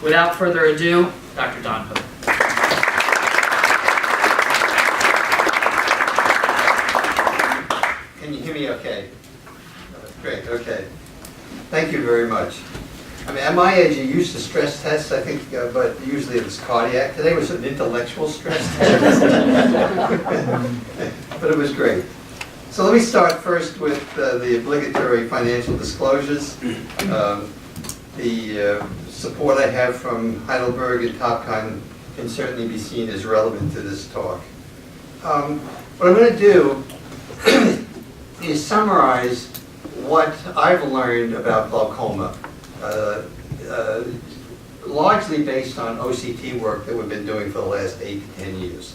Without further ado, Dr. Don Hood. Can you hear me okay? Great, okay. Thank you very much. I mean, at my age, you used to stress tests, I think, but usually it was cardiac. Today was an intellectual stress test. But it was great. So let me start first with the obligatory financial disclosures. The support I have from Heidelberg and Topcon can certainly be seen as relevant to this talk. What I'm going to do is summarize what I've learned about glaucoma, largely based on OCT work that we've been doing for the last 8 to 10 years.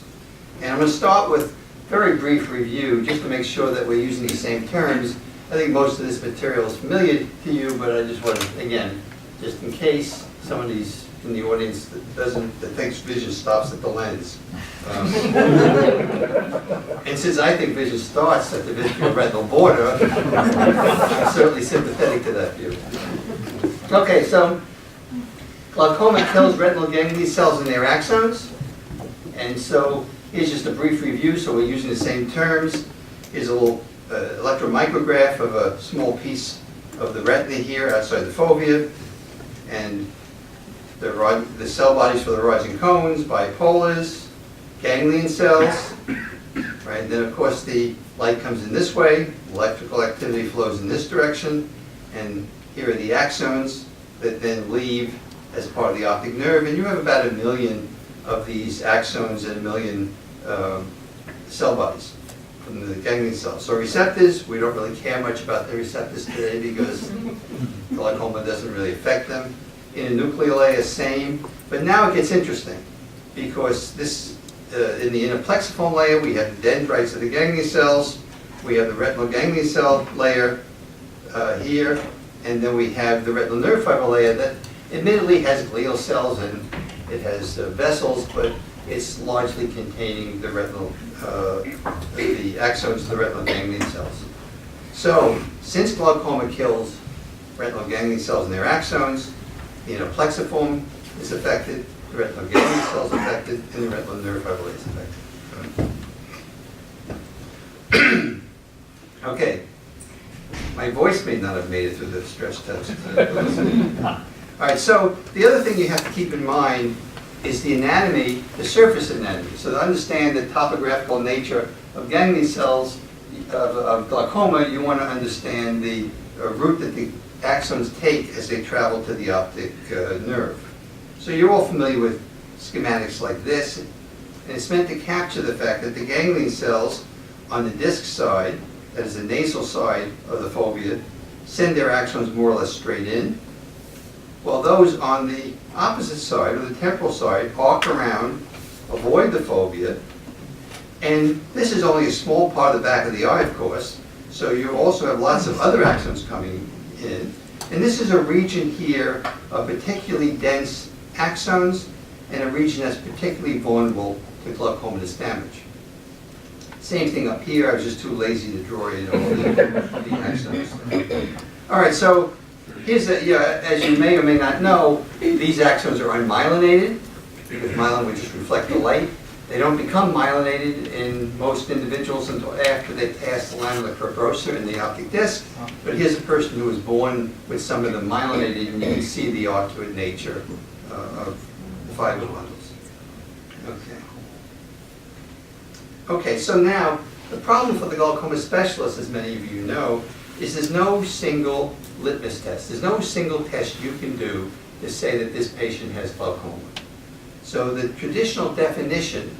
And I'm going to start with a very brief review just to make sure that we're using these same terms. I think most of this material is familiar to you, but I just want to, again, just in case somebody's in the audience that thinks vision stops at the lens. And since I think vision starts at the vitreoretinal border, I'm certainly sympathetic to that view. Okay, so glaucoma kills retinal ganglion cells in their axons. And so here's just a brief review, so we're using the same terms. Here's a little electron micrograph of a small piece of the retina here outside the fovea. And the cell bodies for the rods and cones, bipolars, ganglion cells, right? And then of course the light comes in this way, electrical activity flows in this direction, and here are the axons that then leave as part of the optic nerve, and you have about 1 million of these axons and 1 million cell bodies from the ganglion cells. So receptors, we don't really care much about the receptors today because glaucoma doesn't really affect them. In a nuclear layer, same. But now it gets interesting because this, in the interplexiform layer, we have the dendrites of the ganglion cells, we have the retinal ganglion cell layer here, and then we have the retinal nerve fiber layer that admittedly has glial cells and it has vessels, but it's largely containing the retinal, the axons of the retinal ganglion cells. So, since glaucoma kills retinal ganglion cells and their axons, the interplexiform is affected, the retinal ganglion cells affected, and the retinal nerve fiber layer is affected. Okay, my voice may not have made it through the stress test. All right, so the other thing you have to keep in mind is the anatomy, the surface anatomy. So to understand the topographical nature of ganglion cells of glaucoma, you want to understand the route that the axons take as they travel to the optic nerve. So you're all familiar with schematics like this, and it's meant to capture the fact that the ganglion cells on the disc side, that is the nasal side of the fovea, send their axons more or less straight in, while those on the opposite side, or the temporal side, arc around, avoid the fovea, and this is only a small part of the back of the eye, of course, so you also have lots of other axons coming in. And this is a region here of particularly dense axons and a region that's particularly vulnerable to glaucomatous damage. Same thing up here, I was just too lazy to draw in all the axons. All right, so here's as you may or may not know, these axons are unmyelinated because myelin would just reflect the light. They don't become myelinated in most individuals until after they pass the lamella cribrosa in the optic disc. But here's a person who was born with some of them myelinated, and you can see the arcuate nature of the fiber bundles. Okay, so now the problem for the glaucoma specialist, as many of you know, is there's no single litmus test. There's no single test you can do to say that this patient has glaucoma. So the traditional definition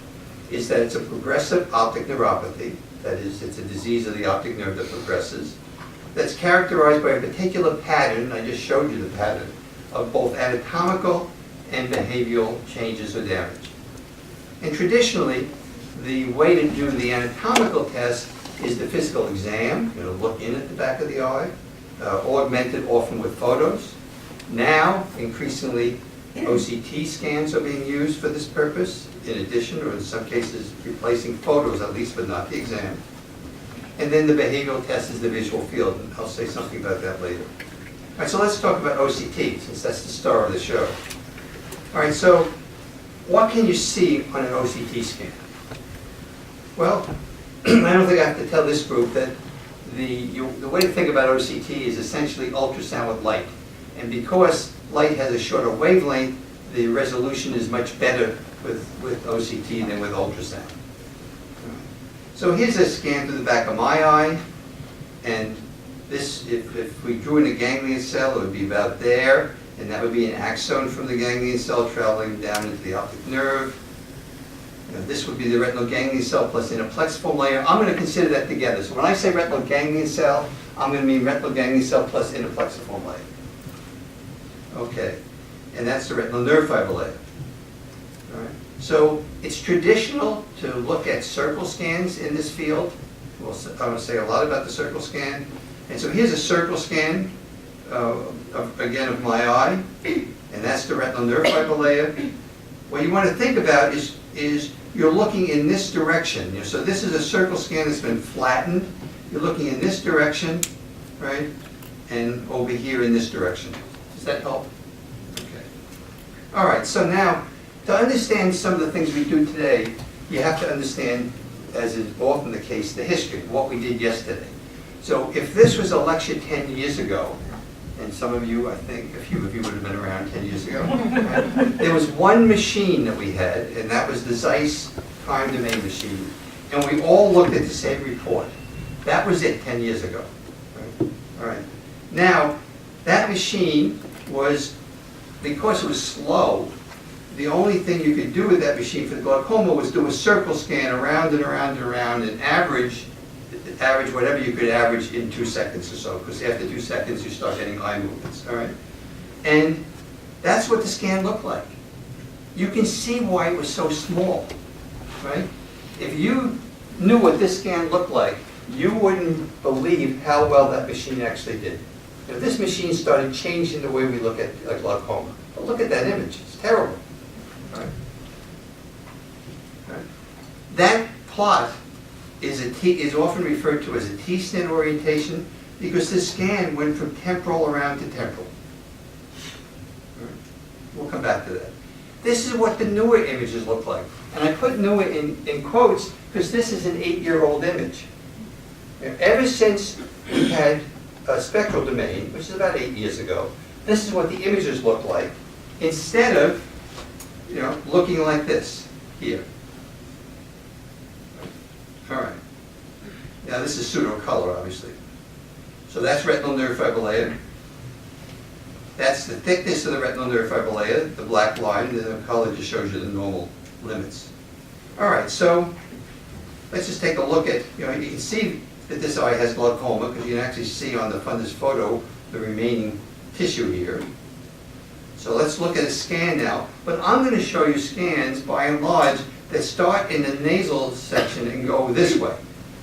is that it's a progressive optic neuropathy, that is, it's a disease of the optic nerve that progresses, that's characterized by a particular pattern, I just showed you the pattern, of both anatomical and behavioral changes or damage. And traditionally, the way to do the anatomical test is the physical exam, you know, look in at the back of the eye, augmented often with photos. Now, increasingly, OCT scans are being used for this purpose, in addition, or in some cases, replacing photos at least, but not the exam. And then the behavioral test is the visual field, and I'll say something about that later. All right, so let's talk about OCT, since that's the star of the show. All right, so what can you see on an OCT scan? Well, I don't think I have to tell this group that the way to think about OCT is essentially ultrasound with light. And because light has a shorter wavelength, the resolution is much better with OCT than with ultrasound. So here's a scan through the back of my eye, and this, if we drew in a ganglion cell, it would be about there, and that would be an axon from the ganglion cell traveling down into the optic nerve. This would be the retinal ganglion cell plus in a plexiform layer. I'm going to consider that together. So when I say retinal ganglion cell, I'm going to mean retinal ganglion cell plus in a plexiform layer. Okay, and that's the retinal nerve fiber layer. All right. So it's traditional to look at circle scans in this field. I'm going to say a lot about the circle scan. And so here's a circle scan, again, of my eye, and that's the retinal nerve fiber layer. What you want to think about is you're looking in this direction. So this is a circle scan that's been flattened. You're looking in this direction, right? And over here in this direction. Does that help? Okay. All right, so now, to understand some of the things we do today, you have to understand, as is often the case, the history, what we did yesterday. So if this was a lecture 10 years ago, and some of you, I think, a few of you would have been around 10 years ago, right? There was one machine that we had, and that was the Zeiss time domain machine, and we all looked at the same report. That was it 10 years ago. Right? All right. Now, that machine was, because it was slow, the only thing you could do with that machine for the glaucoma was do a circle scan around and around and around and average whatever you could average in 2 seconds or so, because after 2 seconds you start getting eye movements, all right? And that's what the scan looked like. You can see why it was so small, right? If you knew what this scan looked like, you wouldn't believe how well that machine actually did. This machine started changing the way we look at glaucoma. But look at that image, it's terrible. Right? Right? That plot is often referred to as a T-slit orientation because the scan went from temporal around to temporal. Right? We'll come back to that. This is what the newer images look like. And I put newer in quotes because this is an 8-year-old image. Ever since we had a spectral domain, which is about 8 years ago, this is what the images look like instead of looking like this here. All right. Now this is pseudo color, obviously. So that's retinal nerve fiber layer. That's the thickness of the retinal nerve fiber layer, the black line, and the color just shows you the normal limits. All right, so let's just take a look at, you can see that this eye has glaucoma because you can actually see on the fundus photo the remaining tissue here. So let's look at a scan now. But I'm going to show you scans, by and large, that start in the nasal section and go this way.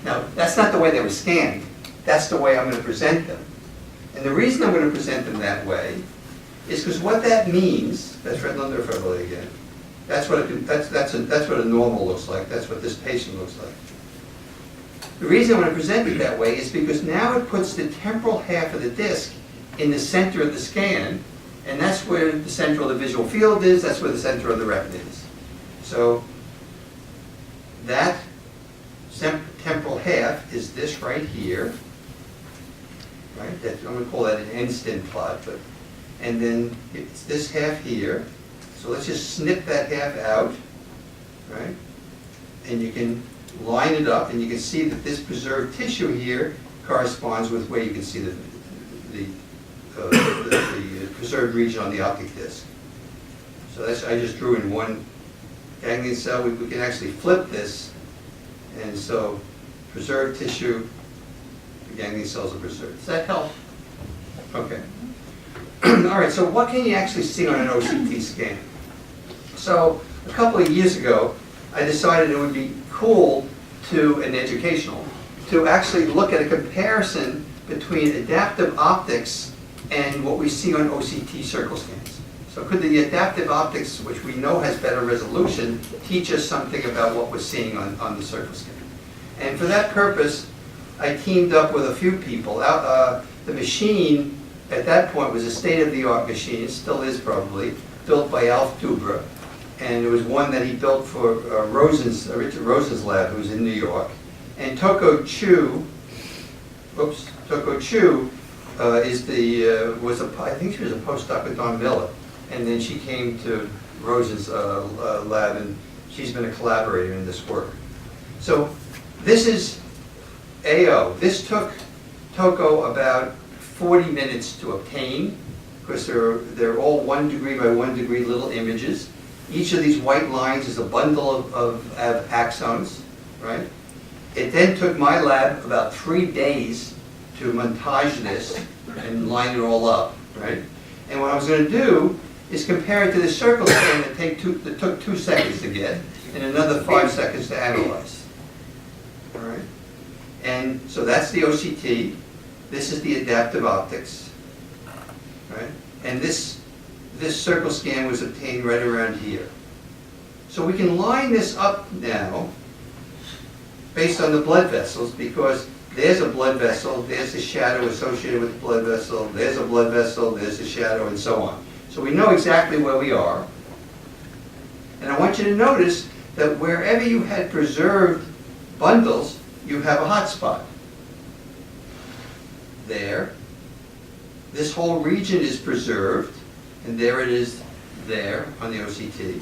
Now, that's not the way they were scanned. That's the way I'm going to present them. And the reason I'm going to present them that way is because what that means, that's retinal nerve fiber again, that's what a normal looks like. That's what this patient looks like. The reason I want to present it that way is because now it puts the temporal half of the disc in the center of the scan, and that's where the center of the visual field is, that's where the center of the retina is. So that temporal half is this right here, right? I'm going to call that an end-stin plot, and then it's this half here. So let's just snip that half out, right? And you can line it up, and you can see that this preserved tissue here corresponds with where you can see the preserved region on the optic disc. So that's, I just drew in one ganglion cell. We can actually flip this, and so preserved tissue, the ganglion cells are preserved. Does that help? Okay. All right, so what can you actually see on an OCT scan? So a couple of years ago, I decided it would be cool and educational to actually look at a comparison between adaptive optics and what we see on OCT circle scans. So could the adaptive optics, which we know has better resolution, teach us something about what we're seeing on the circle scan? And for that purpose, I teamed up with a few people. The machine at that point was a state-of-the-art machine, it still is probably, built by Alf Dubra, and it was one that he built for Richard Rosen's lab, who's in New York. And Toko Chu I think she was a postdoc with Don Miller, and then she came to Rosen's lab, and she's been a collaborator in this work. So this is AO. This took Toko about 40 minutes to obtain, because they're all 1 degree by 1 degree little images. Each of these white lines is a bundle of axons, right? It then took my lab about 3 days to montage this and line it all up, right? And what I was going to do is compare it to the circle scan that took 2 seconds to get, and another 5 seconds to analyze. All right? And so that's the OCT. This is the adaptive optics, right? And this circle scan was obtained right around here. So we can line this up now based on the blood vessels, because there's a blood vessel, there's a shadow associated with the blood vessel, there's a blood vessel, there's a shadow, and so on. So we know exactly where we are. And I want you to notice that wherever you had preserved bundles, you have a hot spot. There. This whole region is preserved, and there it is there on the OCT,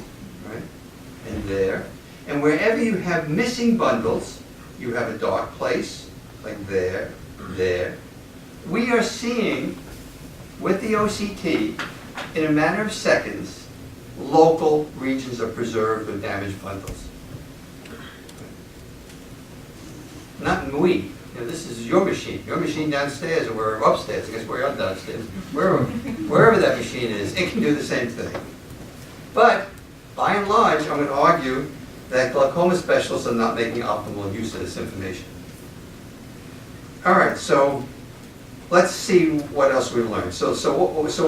right? And there. And wherever you have missing bundles, you have a dark place, like there, there. We are seeing, with the OCT, in a matter of seconds, local regions are preserved with damaged bundles. Not we. You know, this is your machine downstairs, or we're upstairs. I guess we're up downstairs. Wherever that machine is, it can do the same thing. But, by and large, I'm going to argue that glaucoma specialists are not making optimal use of this information. All right, so let's see what else we've learned. So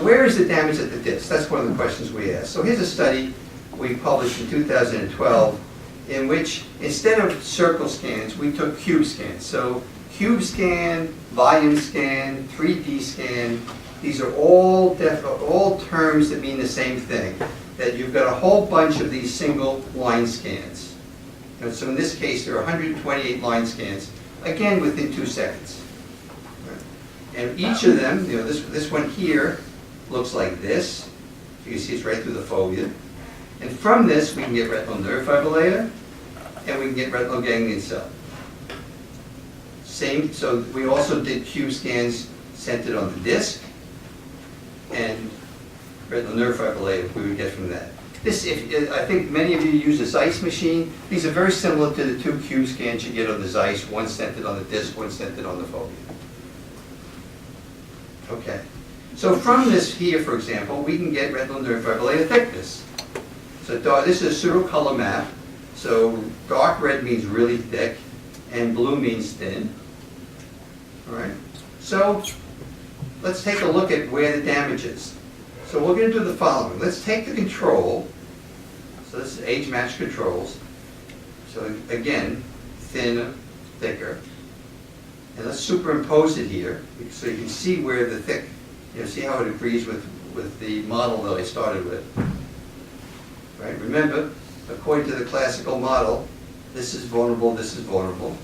where is the damage at the disc? That's one of the questions we asked. So here's a study we published in 2012 in which, instead of circle scans, we took cube scans. So cube scan, volume scan, 3D scan, these are all terms that mean the same thing, that you've got a whole bunch of these single line scans. And so in this case, there are 128 line scans, again within 2 seconds. And each of them, you know, this one here looks like this. You can see it's right through the fovea. And from this, we can get retinal nerve fiber layer, and we can get retinal ganglion cell. So we also did cube scans centered on the disc, and retinal nerve fiber layer we would get from that. I think many of you use a Zeiss machine. These are very similar to the 2 cube scans you get on the Zeiss, one centered on the disc, one centered on the fovea. Okay. So from this here, for example, we can get retinal nerve fiber layer thickness. So this is a pseudo-color map. So dark red means really thick, and blue means thin. All right. So let's take a look at where the damage is. So we're going to do the following. Let's take the control. So this is age-matched controls. So again, thinner, thicker. And let's superimpose it here, so you can see where the thick, you know, see how it agrees with the model that I started with. Right? Remember, according to the classical model, this is vulnerable, this is vulnerable.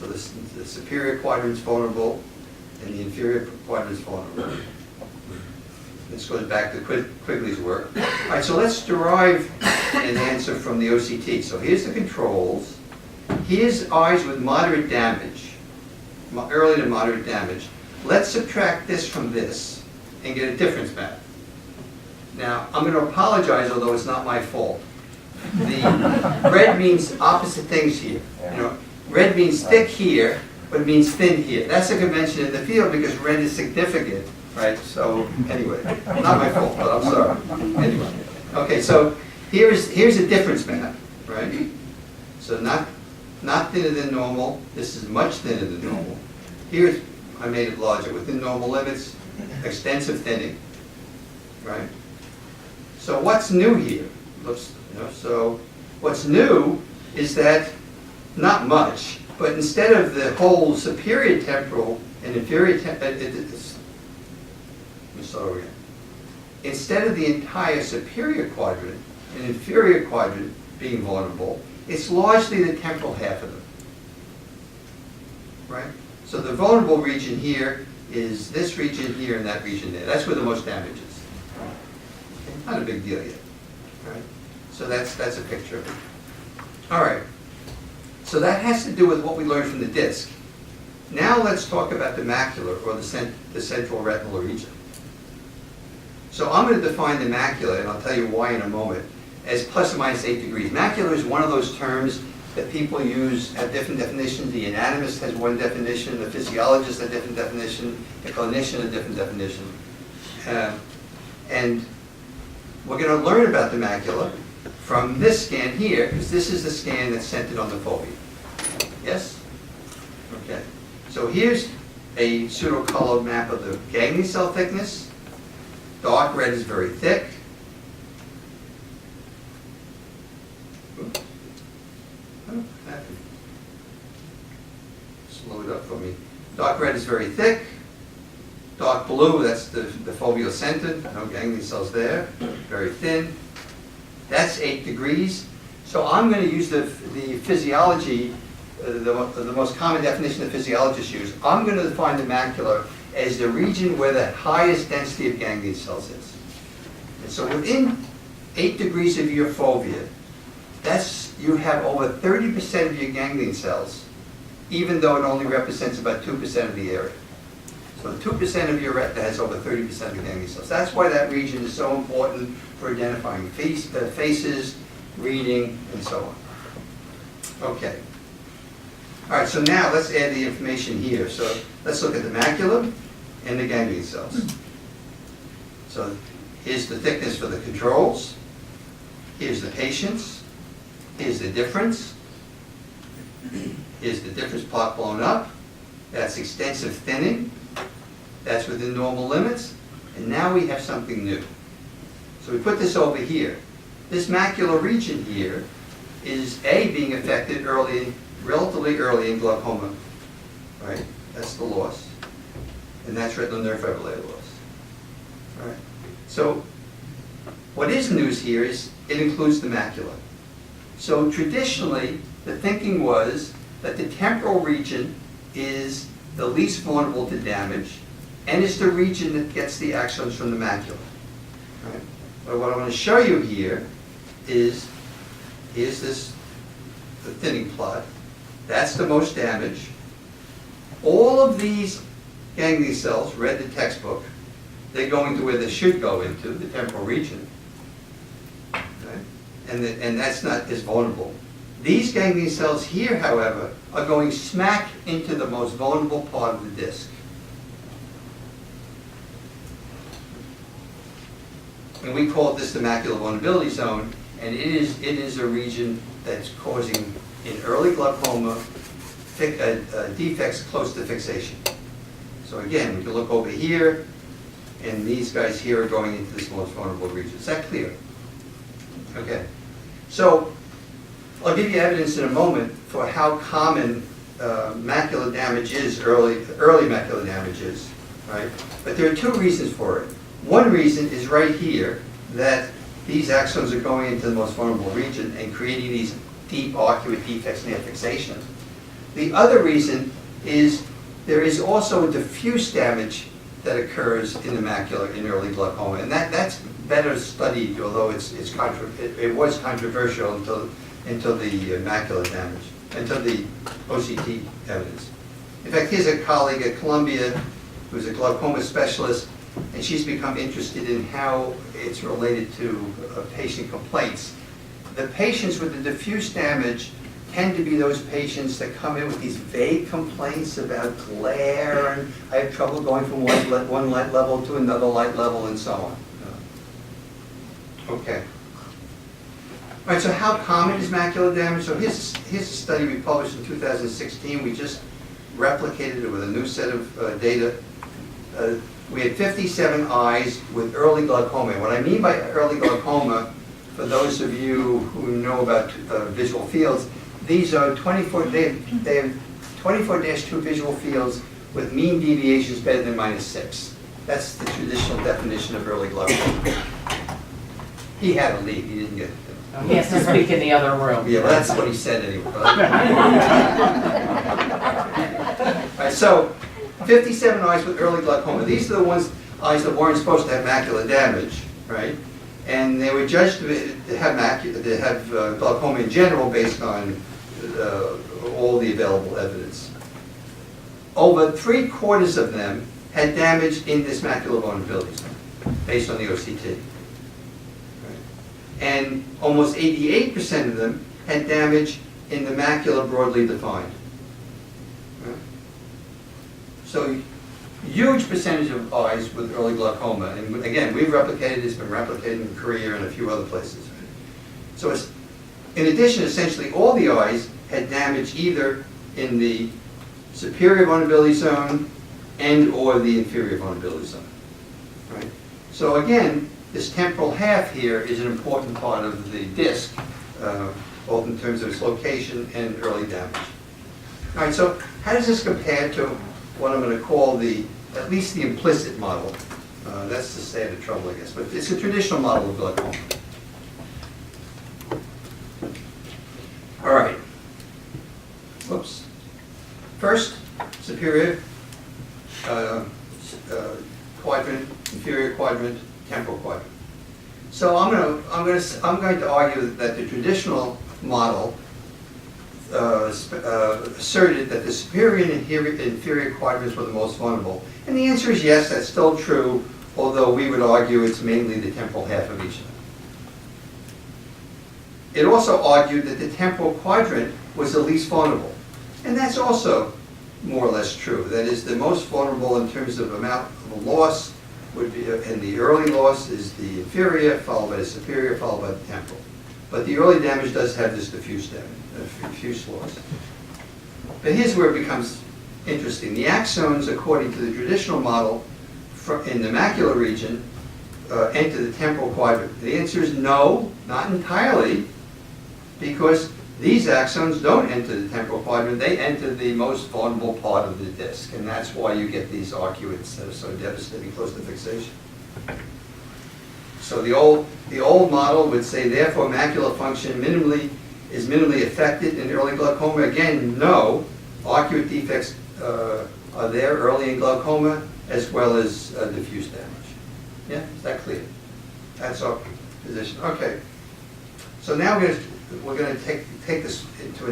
So the superior quadrant is vulnerable, and the inferior quadrant is vulnerable. This goes back to Quigley's work. All right, so let's derive an answer from the OCT. So here's the controls. Here's eyes with moderate damage, early to moderate damage. Let's subtract this from this and get a difference map. Now, I'm going to apologize, although it's not my fault. The red means opposite things here. You know, red means thick here, but it means thin here. That's a convention in the field because red is significant, right? So anyway, not my fault, but I'm sorry. Anyway, okay. So here's a difference map, right? So not thinner than normal. This is much thinner than normal. Here's, I made it larger, within normal limits, extensive thinning, right? So what's new here? So what's new is that, not much, but instead of the whole superior temporal and inferior temporal, instead of the entire superior quadrant and inferior quadrant being vulnerable, it's largely the temporal half of them. Right? So the vulnerable region here is this region here and that region there. That's where the most damage is. Okay? Not a big deal yet. Right? So that's a picture of it. All right. So that has to do with what we learned from the disc. Now let's talk about the macular, or the central retinal region. So I'm going to define the macula, and I'll tell you why in a moment, as plus or minus 8 degrees. Macula is one of those terms that people use at different definitions. The anatomist has one definition, the physiologist a different definition, the clinician a different definition. And we're going to learn about the macula from this scan here, because this is the scan that's centered on the fovea. Yes? Okay. So here's a pseudo-colored map of the ganglion cell thickness. Dark red is very thick. Oops. Oh, what happened? Slow it up for me. Dark red is very thick. Dark blue, that's the foveal center. No ganglion cells there. Very thin. That's 8 degrees. So I'm going to use the physiology, the most common definition that physiologists use. I'm going to define the macula as the region where the highest density of ganglion cells is. And so within 8 degrees of your fovea, you have over 30% of your ganglion cells, even though it only represents about 2% of the area. So 2% of your retina has over 30% of the ganglion cells. That's why that region is so important for identifying faces, reading, and so on. Okay. All right, so now let's add the information here. So let's look at the macula and the ganglion cells. So here's the thickness for the controls. Here's the patients. Here's the difference. Here's the difference plot blown up. That's extensive thinning. That's within normal limits. And now we have something new. So we put this over here. This macular region here is being affected relatively early in glaucoma. Right? That's the loss. And that's retinal nerve fiber layer loss. All right? So what is news here is it includes the macula. So traditionally, the thinking was that the temporal region is the least vulnerable to damage, and it's the region that gets the axons from the macula. Right? But what I want to show you here is the thinning plot. That's the most damage. All of these ganglion cells, read the textbook, they go into where they should go into, the temporal region. Okay? And that's not as vulnerable. These ganglion cells here, however, are going smack into the most vulnerable part of the disc. And we call this the macular vulnerability zone, and it is a region that's causing, in early glaucoma, defects close to fixation. So again, we can look over here, and these guys here are going into this most vulnerable region. Is that clear? Okay. So I'll give you evidence in a moment for how common macular damage is, early macular damage is, right? But there are two reasons for it. One reason is right here, that these axons are going into the most vulnerable region and creating these deep arcuate defects near fixation. The other reason is there is also diffuse damage that occurs in the macula in early glaucoma, and that's better studied, although it was controversial until the macular damage, until the OCT evidence. In fact, here's a colleague at Columbia who's a glaucoma specialist, and she's become interested in how it's related to patient complaints. The patients with the diffuse damage tend to be those patients that come in with these vague complaints about glare, and I have trouble going from one light level to another light level, and so on. Okay. All right, so how common is macular damage? So here's a study we published in 2016. We just replicated it with a new set of data. We had 57 eyes with early glaucoma. And what I mean by early glaucoma, for those of you who know about visual fields, these are they have 24-2 visual fields with mean deviations better than -6. That's the traditional definition of early glaucoma. He had to leave, he didn't get it. He has to speak in the other room. Yeah, well, that's what he said anyway. All right, so 57 eyes with early glaucoma. These are the eyes that weren't supposed to have macular damage, right? And they were judged to have glaucoma in general based on all the available evidence. Over 3/4 of them had damage in this macular vulnerability zone, based on the OCT. And almost 88% of them had damage in the macula broadly defined. Right? So, huge percentage of eyes with early glaucoma. And again, we've replicated this, been replicated in Korea and a few other places. So, in addition, essentially all the eyes had damage either in the superior vulnerability zone and or the inferior vulnerability zone. Right? So again, this temporal half here is an important part of the disc, both in terms of its location and early damage. All right, so how does this compare to what I'm going to call at least the implicit model? That's the state of trouble, I guess, but it's a traditional model of glaucoma. All right. Whoops. First, superior quadrant, inferior quadrant, temporal quadrant. So I'm going to argue that the traditional model asserted that the superior and inferior quadrants were the most vulnerable. And the answer is yes, that's still true, although we would argue it's mainly the temporal half of each of them. It also argued that the temporal quadrant was the least vulnerable. And that's also more or less true. That is, the most vulnerable in terms of amount of loss would be, and the early loss is the inferior, followed by the superior, followed by the temporal. But the early damage does have this diffuse damage, diffuse loss. But here's where it becomes interesting. The axons, according to the traditional model, in the macular region, enter the temporal quadrant. The answer is no, not entirely, because these axons don't enter the temporal quadrant, they enter the most vulnerable part of the disc, and that's why you get these arcuates that are so devastating close to fixation. So the old model would say, therefore, macular function is minimally affected in early glaucoma. Again, no. Arcuate defects are there early in glaucoma, as well as diffuse damage. Yeah, is that clear? That's our position. Okay. So now we're going to take this into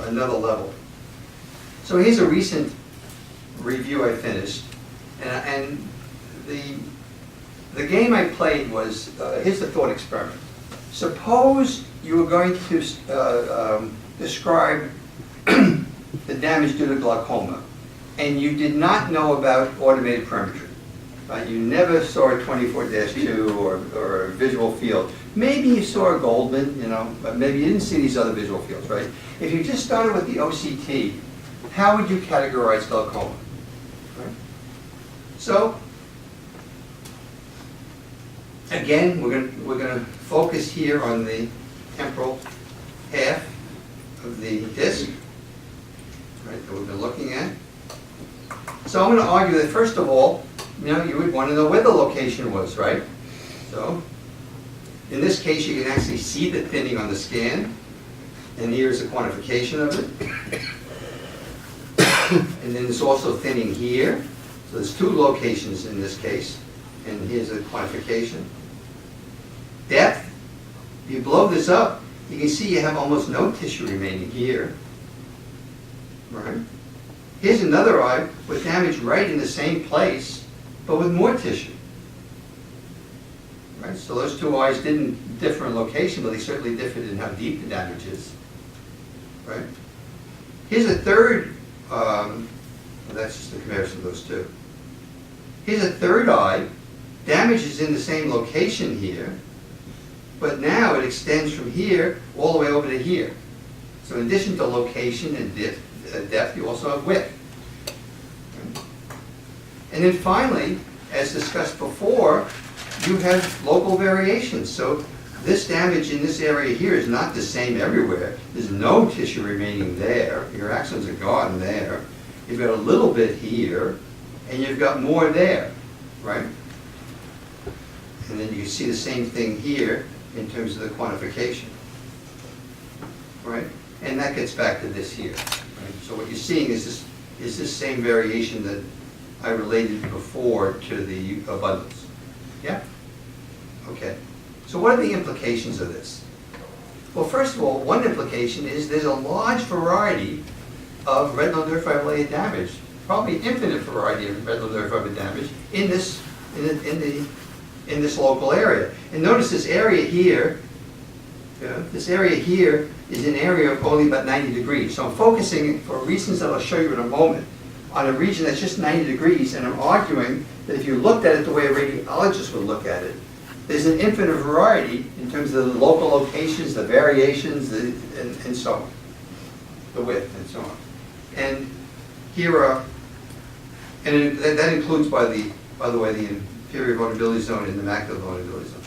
another level. So here's a recent review I finished, and the game I played was, here's the thought experiment. Suppose you were going to describe the damage due to glaucoma, and you did not know about automated perimetry. Right? You never saw a 24-2 or a visual field. Maybe you saw a Goldman, but maybe you didn't see these other visual fields, right? If you just started with the OCT, how would you categorize glaucoma? Right? So, again, we're going to focus here on the temporal half of the disc, right, that we've been looking at. So I'm going to argue that, first of all, you would want to know where the location was, right? So, in this case, you can actually see the thinning on the scan, and here's a quantification of it. And then there's also thinning here. So there's two locations in this case, and here's a quantification. Depth, if you blow this up, you can see you have almost no tissue remaining here. Right? Here's another eye with damage right in the same place, but with more tissue. Right? So those two eyes didn't differ in location, but they certainly differed in how deep the damage is. Right? Here's a third, well, that's just a comparison of those two. Here's a third eye. Damage is in the same location here, but now it extends from here all the way over to here. So in addition to location and depth, you also have width. And then finally, as discussed before, you have local variations. So this damage in this area here is not the same everywhere. There's no tissue remaining there. Your axons are gone there. You've got a little bit here, and you've got more there. right? And then you can see the same thing here in terms of the quantification, right? And that gets back to this here, right? So what you're seeing is this same variation that I related before to the abundance. Yeah? Okay. So what are the implications of this? Well, first of all, one implication is there's a large variety of retinal nerve fiber layer damage, probably infinite variety of retinal nerve fiber damage in this local area. And notice this area here. This area here is an area of only about 90 degrees. So I'm focusing, for reasons that I'll show you in a moment, on a region that's just 90 degrees, and I'm arguing that if you looked at it the way a radiologist would look at it, there's an infinite variety in terms of the local locations, the variations, and so on, the width and so on. And here are, and that includes, by the way, the inferior vulnerability zone and the macular vulnerability zone.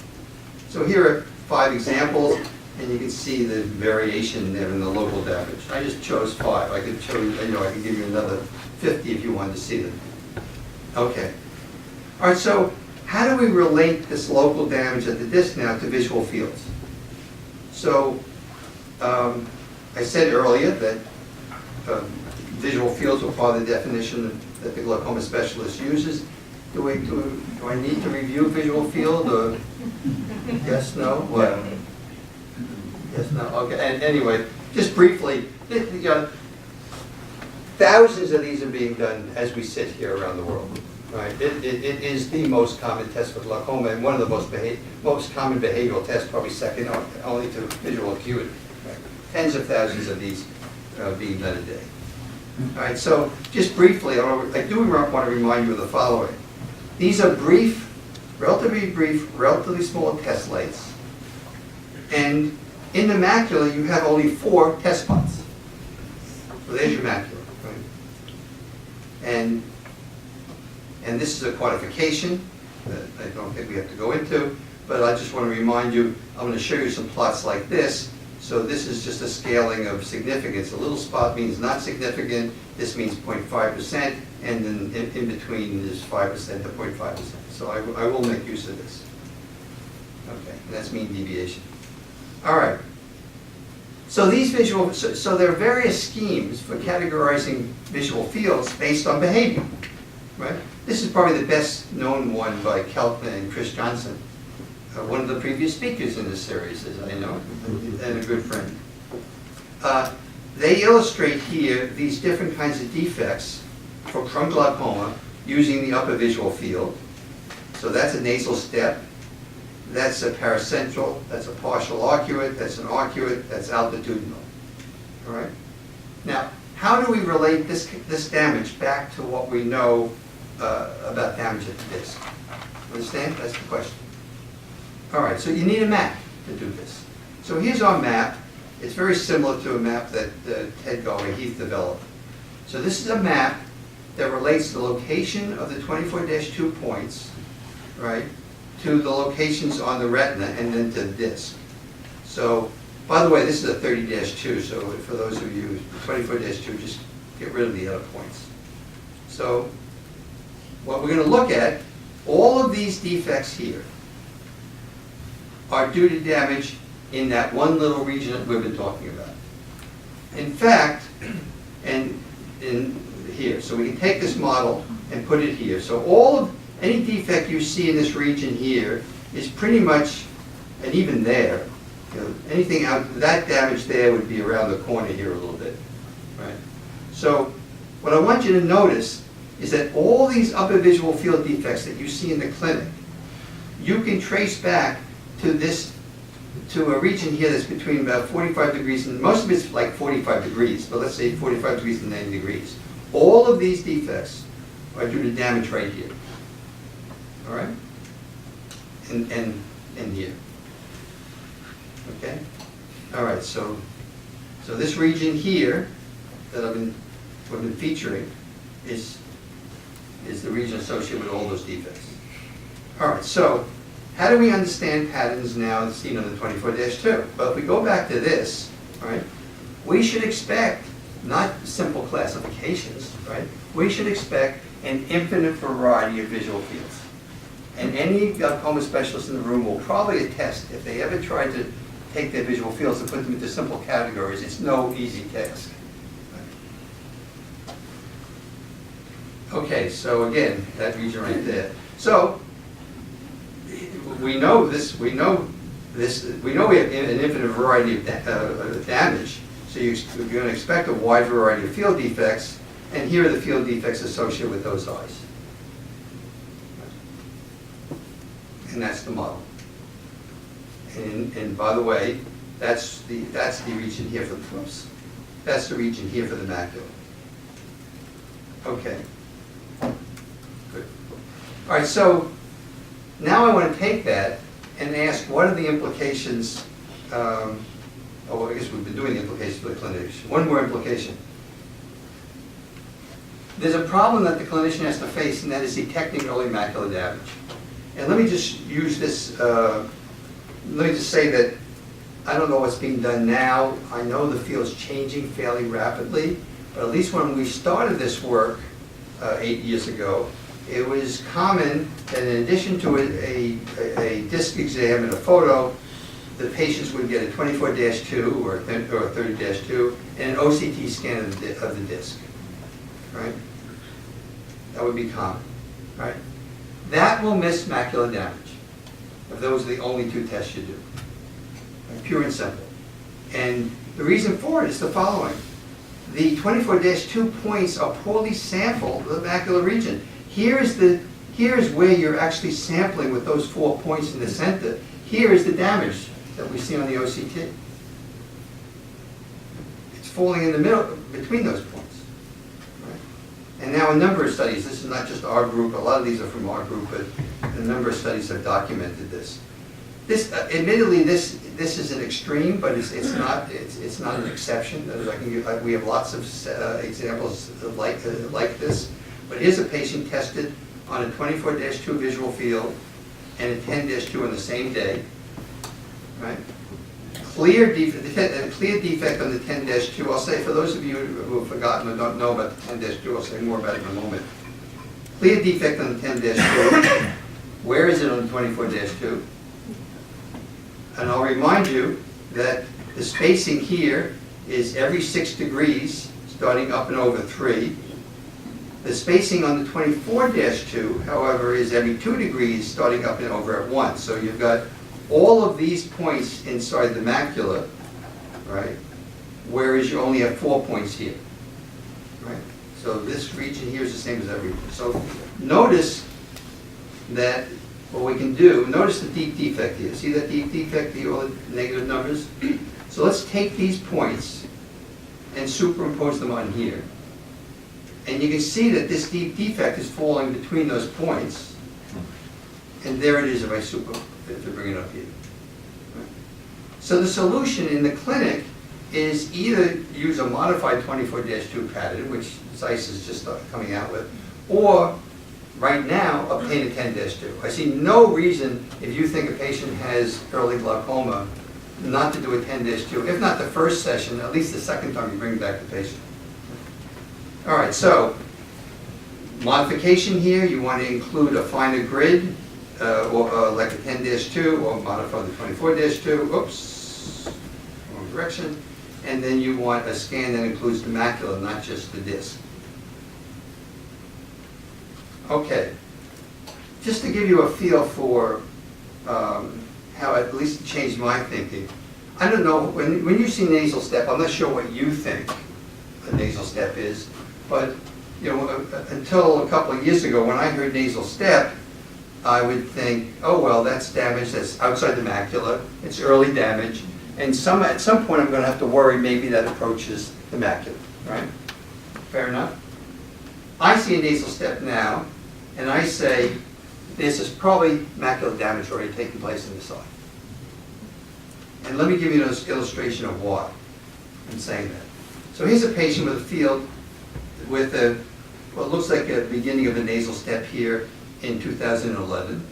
So here are 5 examples, and you can see the variation there in the local damage. I just chose 5. I could show you, I could give you another 50 if you wanted to see them. Okay. All right, so how do we relate this local damage at the disc now to visual fields? So I said earlier that visual fields were part of the definition that the glaucoma specialist uses. Do I need to review visual field, or yes, no? What? Yes, no? Okay, and anyway, just briefly, thousands of these are being done as we sit here around the world. Right? It is the most common test for glaucoma, and one of the most common behavioral tests, probably second only to visual acuity. Right? Tens of thousands of these being done a day. All right, so just briefly, I do want to remind you of the following. These are relatively small test lights, and in the macula you have only 4 test spots. So there's your macula, right? And this is a quantification that I don't think we have to go into, but I just want to remind you, I'm going to show you some plots like this. So this is just a scaling of significance. A little spot means not significant, this means 0.5%, and then in between is 5% to 0.5%. So I will make use of this. Okay, and that's mean deviation. All right. So so there are various schemes for categorizing visual fields based on behavior, right? This is probably the best known one by Keltner and Chris Johnson, one of the previous speakers in this series, as I know, and a good friend. They illustrate here these different kinds of defects for prone glaucoma using the upper visual field. So that's a nasal step, that's a paracentral, that's a partial arcuate, that's an arcuate, that's altitudinal. All right? Now, how do we relate this damage back to what we know about damage at the disc? Understand? That's the question. All right, so you need a map to do this. So here's our map. It's very similar to a map that Ted Galway-Heath developed. So this is a map that relates the location of the 24-2 points, right, to the locations on the retina and then to the disc. So, by the way, this is a 30-2, so for those who use 24-2, just get rid of the other points. So, what we're going to look at, all of these defects here are due to damage in that one little region that we've been talking about. In fact, and in here, so we can take this model and put it here. So any defect you see in this region here is pretty much, and even there, anything out, that damage there would be around the corner here a little bit, right? So what I want you to notice is that all these upper visual field defects that you see in the clinic, you can trace back to a region here that's between about 45 degrees, and most of it's like 45 degrees, but let's say 45 degrees and 90 degrees. All of these defects are due to damage right here. All right? And here. Okay? All right, so this region here that we've been featuring is the region associated with all those defects. All right, so how do we understand patterns now seen on the 24-2? Well, if we go back to this, right, we should expect not simple classifications, right? We should expect an infinite variety of visual fields. And any glaucoma specialist in the room will probably attest, if they ever tried to take their visual fields and put them into simple categories, it's no easy task. Okay, so again, that region right there. So, we know this, we have an infinite variety of damage, so you're going to expect a wide variety of field defects, and here are the field defects associated with those eyes. And that's the model. And by the way, that's the region here for the whoops. That's the region here for the macula. Okay. Good. All right, so now I want to take that and ask what are the implications, I guess we've been doing the implications for the clinician. One more implication. There's a problem that the clinician has to face, and that is detecting early macular damage. And let me just use this, let me just say that I don't know what's being done now. I know the field's changing fairly rapidly, but at least when we started this work 8 years ago, it was common that in addition to a disc exam and a photo, the patients would get a 24-2 or a 30-2 and an OCT scan of the disc, right? That would be common, right? That will miss macular damage if those are the only two tests you do, right? Pure and simple. And the reason for it is the following. The 24-2 points are poorly sampled the macular region. Here's where you're actually sampling with those 4 points in the center. Here is the damage that we see on the OCT. It's falling in the middle, between those points. Right? And now a number of studies, this is not just our group, a lot of these are from our group, but a number of studies have documented this. Admittedly, this is an extreme, but it's not an exception. We have lots of examples like this. But here's a patient tested on a 24-2 visual field and a 10-2 on the same day, right? Clear defect on the 10-2. I'll say, for those of you who have forgotten or don't know about the 10-2, I'll say more about it in a moment. Clear defect on the 10-2. Where is it on the 24-2? And I'll remind you that the spacing here is every 6 degrees, starting up and over 3. The spacing on the 24-2, however, is every 2 degrees, starting up and over at 1. So you've got all of these points inside the macula, right? Whereas you only have 4 points here, right? So this region here is the same as everywhere. So notice that what we can do, notice the deep defect here. See that deep defect here, all the negative numbers? So let's take these points and superimpose them on here. And you can see that this deep defect is falling between those points. And there it is if I bring it up here. Right? So the solution in the clinic is either use a modified 24-2 pattern, which Zeiss is just coming out with, or right now obtain a 10-2. I see no reason, if you think a patient has early glaucoma, not to do a 10-2. If not the first session, at least the second time you bring back the patient. All right, so modification here, you want to include a finer grid, or like a 10-2, or modify the 24-2, oops, wrong direction, and then you want a scan that includes the macula, not just the disc. Okay, just to give you a feel for how at least it changed my thinking. I don't know, when you see nasal step, I'm not sure what you think a nasal step is, but you know, until a couple of years ago when I heard nasal step, I would think, oh well, that's damage that's outside the macula, it's early damage, and at some point I'm going to have to worry maybe that approaches the macula, right? Fair enough? I see a nasal step now, and I say, this is probably macular damage already taking place in this eye. And let me give you an illustration of why I'm saying that. So here's a patient with a field with what looks like a beginning of a nasal step here in 2011.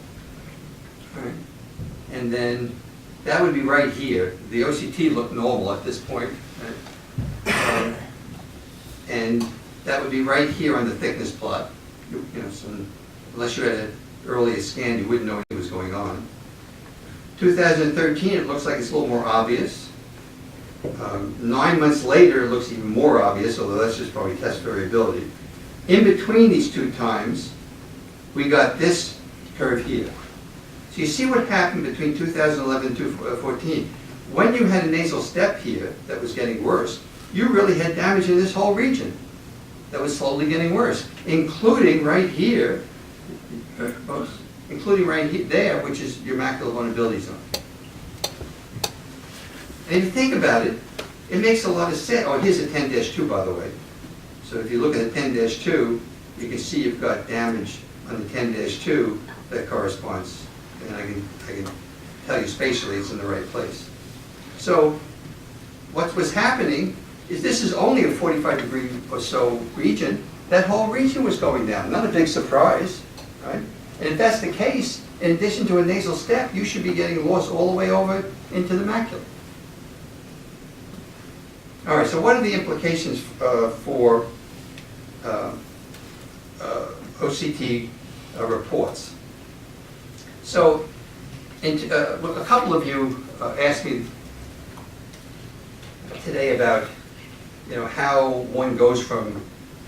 All right. And then that would be right here. The OCT looked normal at this point. Right? And that would be right here on the thickness plot. You know, unless you had earlier scan, you wouldn't know anything was going on. 2013, it looks like it's a little more obvious. 9 months later, it looks even more obvious, although that's just probably test variability. In between these two times, we got this curve here. So you see what happened between 2011 and 2014. When you had a nasal step here that was getting worse, you really had damage in this whole region that was slowly getting worse, including right here, there, which is your macular vulnerability zone. And if you think about it, it makes a lot of sense. Oh, here's a 10-2, by the way. So if you look at the 10-2, you can see you've got damage on the 10-2 that corresponds. And I can tell you spatially it's in the right place. So what was happening is this is only a 45-degree or so region. That whole region was going down. Not a big surprise, right? And if that's the case, in addition to a nasal step, you should be getting loss all the way over into the macula. All right, so what are the implications for OCT reports? So, a couple of you asked me today about, how one goes from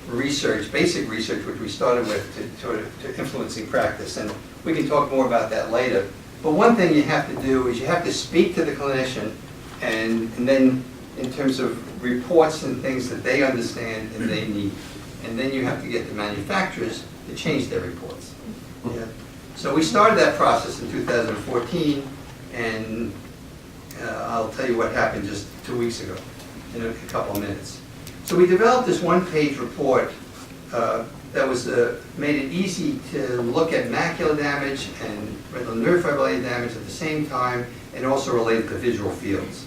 research, basic research, which we started with, to influencing practice, and we can talk more about that later. But one thing you have to do is you have to speak to the clinician, and then in terms of reports and things that they understand and they need. And then you have to get the manufacturers to change their reports. Yeah. So we started that process in 2014, and I'll tell you what happened just 2 weeks ago in a couple of minutes. So we developed this one-page report that was made it easy to look at macular damage and retinal nerve fibrillary damage at the same time, and also related to visual fields.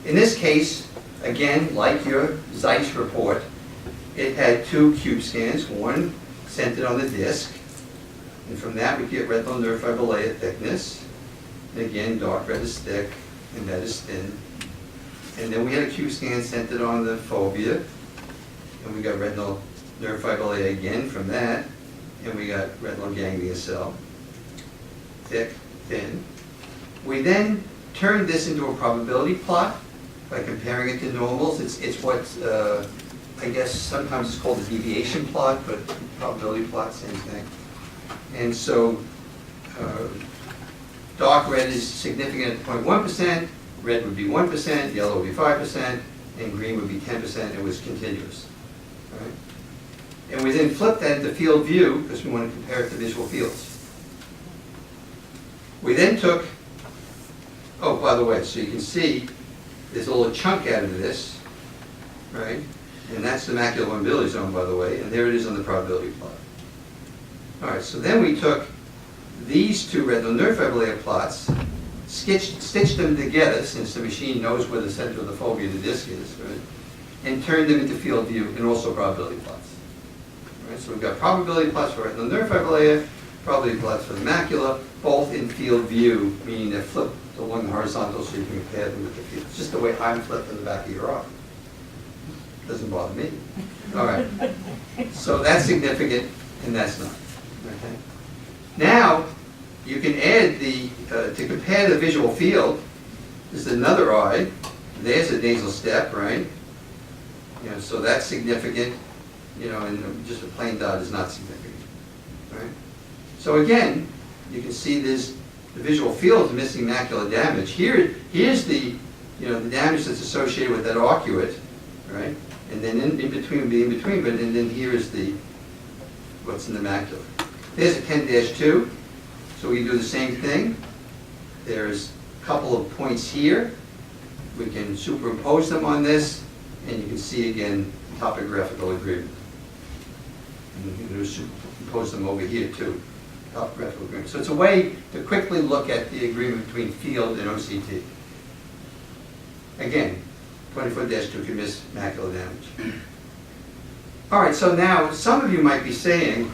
In this case, again, like your Zeiss report, it had 2 cube scans, one centered on the disc, and from that we get retinal nerve fiber layer thickness, and again, dark red is thick, and that is thin. And then we had a cube scan centered on the fovea, and we got retinal nerve fiber layer again from that, and we got retinal ganglia cell, thick, thin. We then turned this into a probability plot by comparing it to normals. It's what I guess sometimes it's called a deviation plot, but probability plot, same thing. And so dark red is significant at 0.1%, red would be 1%, yellow would be 5%, and green would be 10%. It was continuous. Right? And we then flipped that into field view because we want to compare it to visual fields. We then took, oh, by the way, so you can see there's a little chunk out of this, right? And that's the macular vulnerability zone, by the way, and there it is on the probability plot. All right, so then we took these 2 retinal nerve fiber layer plots, stitched them together, since the machine knows where the center of the fovea of the disc is, right? And turned them into field view and also probability plots. All right, so we've got probability plots for retinal nerve fiber layer, probability plots for the macula, both in field view, meaning they're flipped along the horizontal so you can compare them with the field. It's just the way I'm flipped in the back of your eye. Doesn't bother me. All right. So that's significant, and that's not. Okay. Now, you can add to compare the visual field, this is another eye. There's a nasal step, right? So that's significant, and just a plain dot is not significant, right? So again, you can see the visual field is missing macular damage. Here's the damage that's associated with that arcuate, right? And then in between would be in between, but and then here is what's in the macula. There's a 10-2, so we do the same thing. There's a couple of points here. We can superimpose them on this, and you can see again topographical agreement. And you can superimpose them over here too, topographical agreement. So it's a way to quickly look at the agreement between field and OCT. Again, 24-2 can miss macular damage. All right, so now some of you might be saying,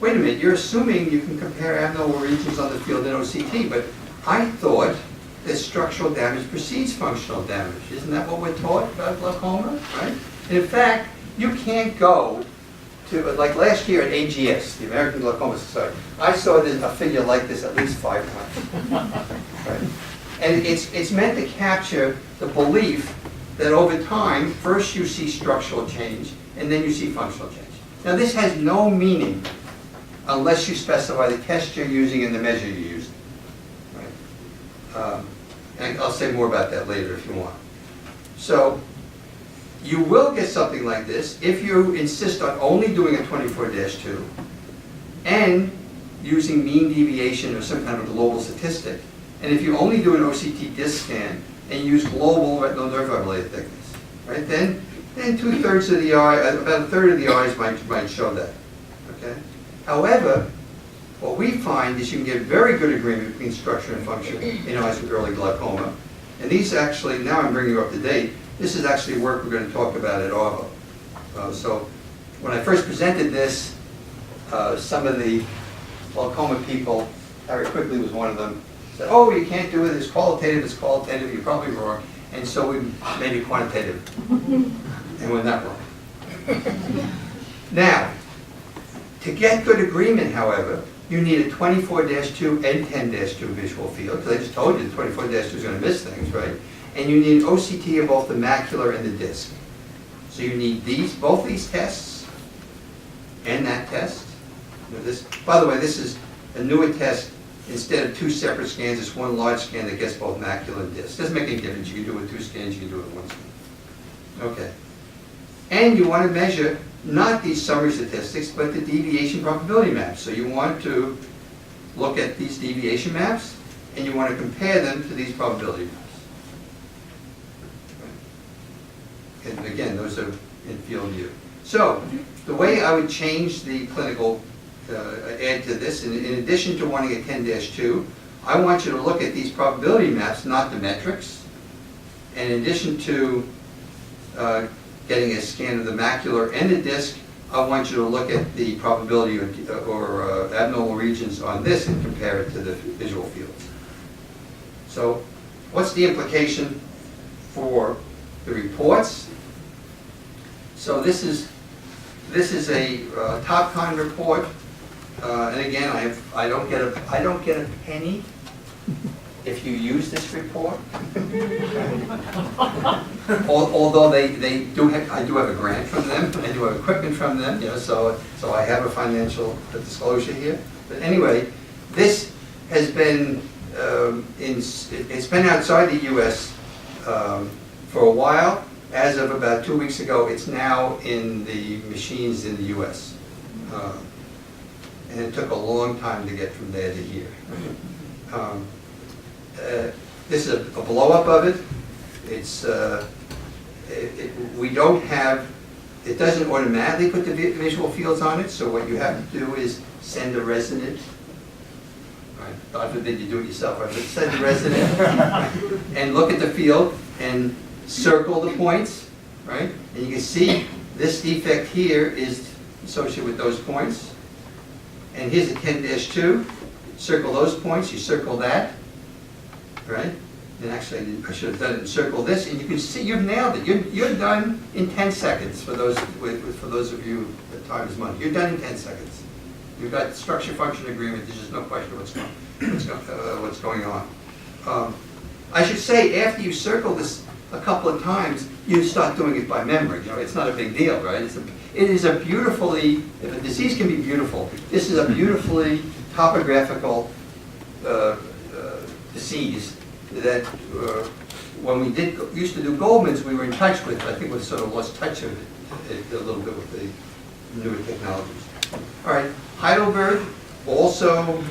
wait a minute, you're assuming you can compare abnormal regions on the field in OCT, but I thought that structural damage precedes functional damage. Isn't that what we're taught about glaucoma, right? And in fact, you can't go like last year at AGS, the American Glaucoma Society, I saw a figure like this at least 5 times. Right? And it's meant to capture the belief that over time, first you see structural change, and then you see functional change. Now this has no meaning unless you specify the test you're using and the measure you're using. Right? And I'll say more about that later if you want. So you will get something like this if you insist on only doing a 24-2 and using mean deviation or some kind of global statistic. And if you only do an OCT disc scan and use global retinal nerve fiber thickness, right? Then 2/3 of the eye, about 1/3 of the eyes might show that. Okay. However, what we find is you can get very good agreement between structure and function in eyes with early glaucoma. And these actually, now I'm bringing you up to date, this is actually work we're going to talk about at ARVO. So when I first presented this, some of the glaucoma people, Harry Quigley was one of them, said, oh, you can't do it, it's qualitative, you're probably wrong. And so we made it quantitative. And we're not wrong. Now, to get good agreement, however, you need a 24-2 and 10-2 visual field, because I just told you the 24-2 is going to miss things, right? And you need OCT of both the macular and the disc. So you need both these tests and that test. You know, by the way, this is a newer test. Instead of 2 separate scans, it's one large scan that gets both macular and disc. Doesn't make any difference. You can do it with 2 scans, you can do it with 1 scan. Okay. And you want to measure not these summary statistics, but the deviation probability maps. So you want to look at these deviation maps, and you want to compare them to these probability maps. And again, those are in field view. So the way I would change the clinical add to this, in addition to wanting a 10-2, I want you to look at these probability maps, not the metrics. And in addition to getting a scan of the macular and the disc, I want you to look at the probability or abnormal regions on this and compare it to the visual fields. So what's the implication for the reports? So this is a TopCon report, and again, I don't get a penny if you use this report. Although I do have a grant from them, I do have equipment from them, you know, so I have a financial disclosure here. But anyway, this has been it's been outside the U.S. For a while. As of about 2 weeks ago, it's now in the machines in the U.S. And it took a long time to get from there to here. This is a blow-up of it. It's we don't have, it doesn't automatically put the visual fields on it, so what you have to do is send a resident. Right? God forbid you do it yourself, right? But send a resident and look at the field and circle the points, right? And you can see this defect here is associated with those points. And here's a 10-2. Circle those points, you circle that, right? And actually, I should have done it and circle this, and you can see you've nailed it. You're done in 10 seconds for those of you that time is money. You're done in 10 seconds. You've got structure function agreement. There's just no question what's going on. I should say, after you circle this a couple of times, you start doing it by memory. You know, it's not a big deal, right? It is a beautifully, if a disease can be beautiful, this is a beautifully topographical disease that when we used to do Goldman's, we were in touch with. I think we sort of lost touch of it a little bit with the newer technologies. All right, Heidelberg also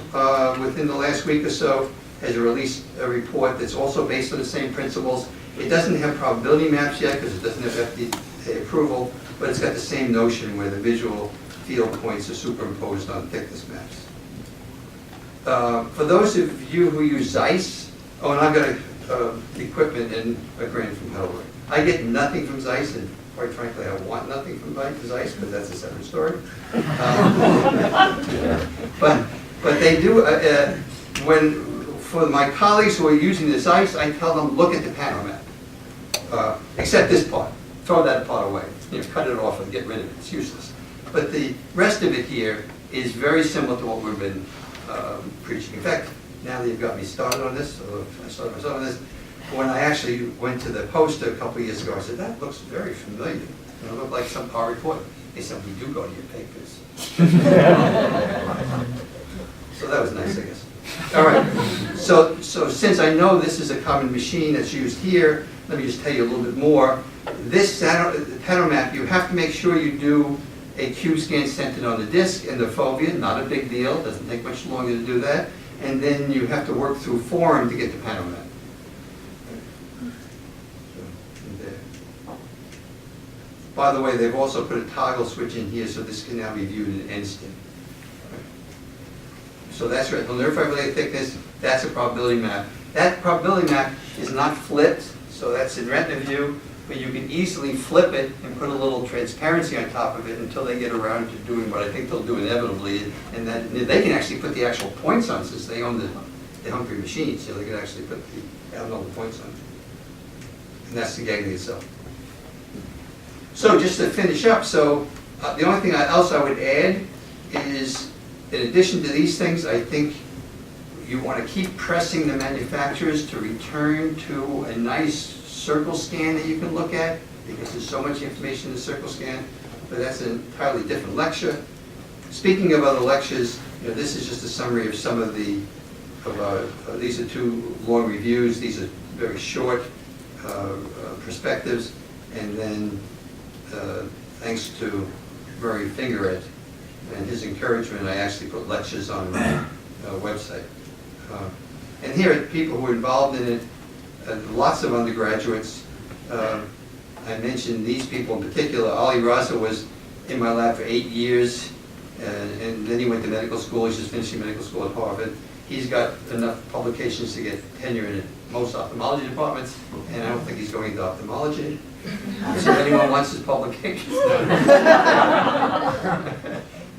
within the last week or so has released a report that's also based on the same principles. It doesn't have probability maps yet because it doesn't have FDA approval, but it's got the same notion where the visual field points are superimposed on thickness maps. For those of you who use Zeiss, and I've got equipment and a grant from Heidelberg. I get nothing from Zeiss, and quite frankly, I want nothing from Zeiss, but that's a separate story. But they do, for my colleagues who are using the Zeiss, I tell them, look at the panel map. Except this part. Throw that part away. You know, cut it off and get rid of it. It's useless. But the rest of it here is very similar to what we've been preaching. In fact, now that you've got me started on this, or I started myself on this, when I actually went to the poster a couple of years ago, I said, that looks very familiar. You know, it looked like some car report. They said, we do go to your papers. So that was nice, I guess. All right, so since I know this is a common machine that's used here, let me just tell you a little bit more. This Panormap, you have to make sure you do a Q scan centered on the disc and the fovea, not a big deal, doesn't take much longer to do that. And then you have to work through Form to get the Panormap. By the way, they've also put a toggle switch in here so this can now be viewed in instant. So that's retinal nerve fiber layer thickness, that's a probability map. That probability map is not flipped, so that's in retina view, but you can easily flip it and put a little transparency on top of it until they get around to doing what I think they'll do inevitably, and then they can actually put the actual points on since they own the Humphrey machine, so they can actually put the abnormal points on. And that's the ganglia itself. So just to finish up, so the only thing else I would add is, in addition to these things, I think you want to keep pressing the manufacturers to return to a nice circle scan that you can look at, because there's so much information in the circle scan, but that's an entirely different lecture. Speaking of other lectures, this is just a summary of some of the, these are 2 long reviews, these are very short perspectives, and then thanks to Murray Fingeret and his encouragement, I actually put lectures on my website. And here are people who are involved in it, lots of undergraduates. I mentioned these people in particular. Ali Raza was in my lab for 8 years, and then he went to medical school. He's just finishing medical school at Harvard. He's got enough publications to get tenure in most ophthalmology departments, and I don't think he's going into ophthalmology. So if anyone wants his publications.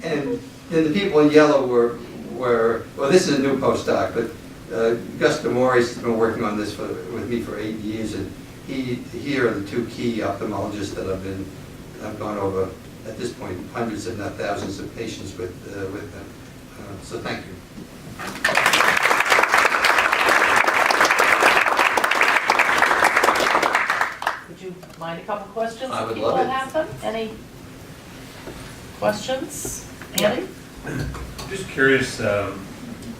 And then the people in yellow were well, this is a new postdoc, but Gus DeMoris has been working on this with me for 8 years, and here are the 2 key ophthalmologists that I've gone over, at this point, hundreds if not thousands of patients with them. So thank you. Would you mind a couple questions? I would People love it. have them? Any questions? Andy? Just curious,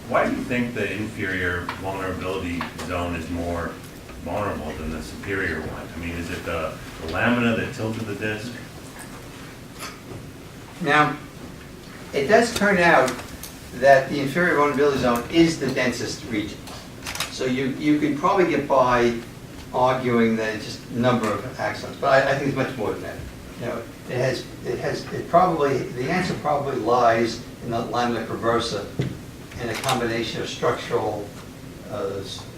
why do you think the inferior vulnerability zone is more vulnerable than the superior one? I mean, is it the lamina that tilted the disc? Now, it does turn out that the inferior vulnerability zone is the densest region. So you could probably get by arguing that it's just a number of axons, but I think it's much more than that. The answer probably lies in the lamina perversa and a combination of structural,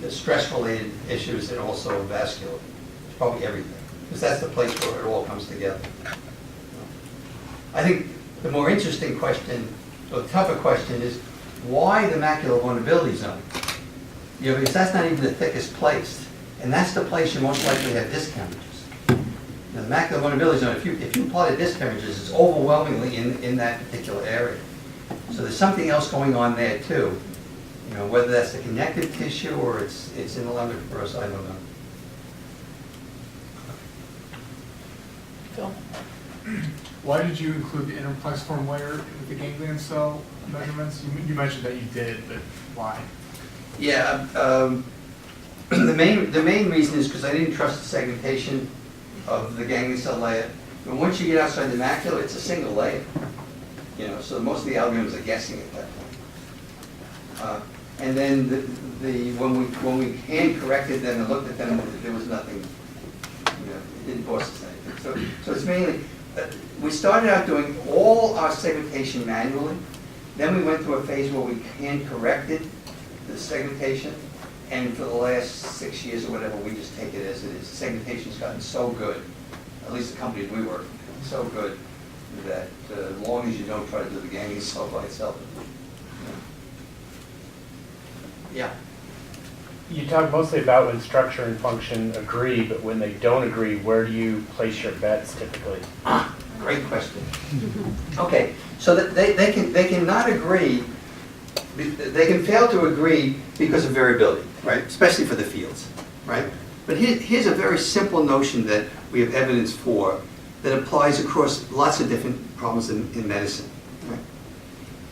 stress-related issues and also vascular. It's probably everything, because that's the place where it all comes together. I think the more interesting question, or the tougher question, is why the macular vulnerability zone? Because that's not even the thickest place, and that's the place you most likely have disc hemorrhages. The macular vulnerability zone, if you plotted disc hemorrhages, it's overwhelmingly in that particular area. So there's something else going on there too. Whether that's the connective tissue or it's in the lamina perversa, I don't know. Phil? Why did you include the interplexiform layer with the ganglion cell measurements? You mentioned that you did, but why? Yeah, the main reason is because I didn't trust the segmentation of the ganglion cell layer. But once you get outside the macula, it's a single layer. So most of the algorithms are guessing at that point. And then when we hand corrected them and looked at them, there was nothing. It didn't cost us anything. So it's mainly. We started out doing all our segmentation manually. Then we went through a phase where we hand corrected the segmentation, and for the last 6 years or whatever, we just take it as it is. The segmentation's gotten so good, at least the companies we work with, so good that as long as you don't try to do the ganglion cell by itself. Yeah. You talk mostly about when structure and function agree, but when they don't agree, where do you place your bets typically? Great question. Okay, so that they cannot agree, they can fail to agree because of variability, right? Especially for the fields, right? But here's a very simple notion that we have evidence for that applies across lots of different problems in medicine. Right?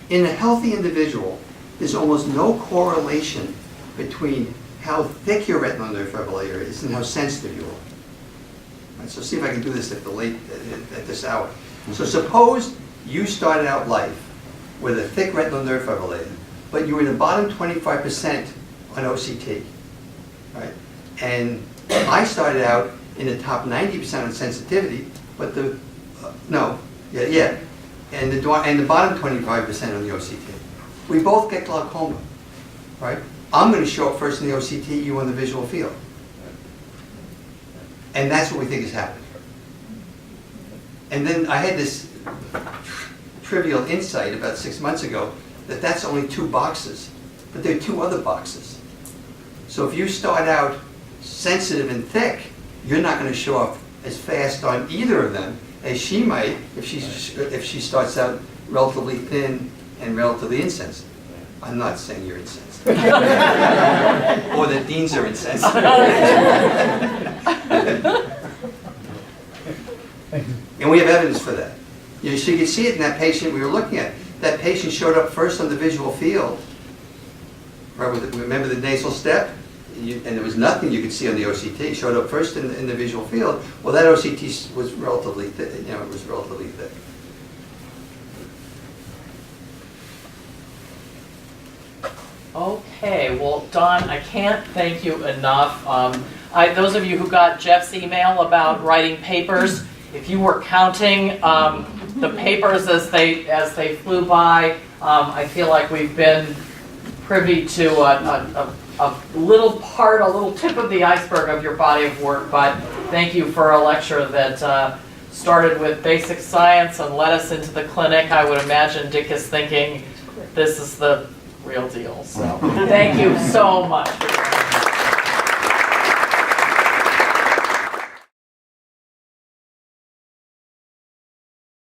In a healthy individual, there's almost no correlation between how thick your retinal nerve fibrillator is and how sensitive you are. Right, so see if I can do this at this hour. So suppose you started out life with a thick retinal nerve fibrillator, but you were in the bottom 25% on OCT, right? And I started out in the top 90% on sensitivity, but and the bottom 25% on the OCT. We both get glaucoma, right? I'm going to show up first in the OCT, you on the visual field. And that's what we think is happening. And then I had this trivial insight about 6 months ago that that's only 2 boxes, but there are 2 other boxes. So if you start out sensitive and thick, you're not going to show up as fast on either of them as she might if she starts out relatively thin and relatively insensitive. I'm not saying you're insensitive. Or that deans are insensitive. And we have evidence for that. So you can see it in that patient we were looking at. That patient showed up first on the visual field. Right, remember the nasal step? And there was nothing you could see on the OCT. Showed up first in the visual field. Well, that OCT was relatively thick. It was relatively thick. Okay, well, Don, I can't thank you enough. Those of you who got Jeff's email about writing papers, if you were counting the papers as they flew by, I feel like we've been privy to a little part, a little tip of the iceberg of your body of work. But thank you for a lecture that started with basic science and led us into the clinic. I would imagine Dick is thinking this is the real deal. So thank you so much.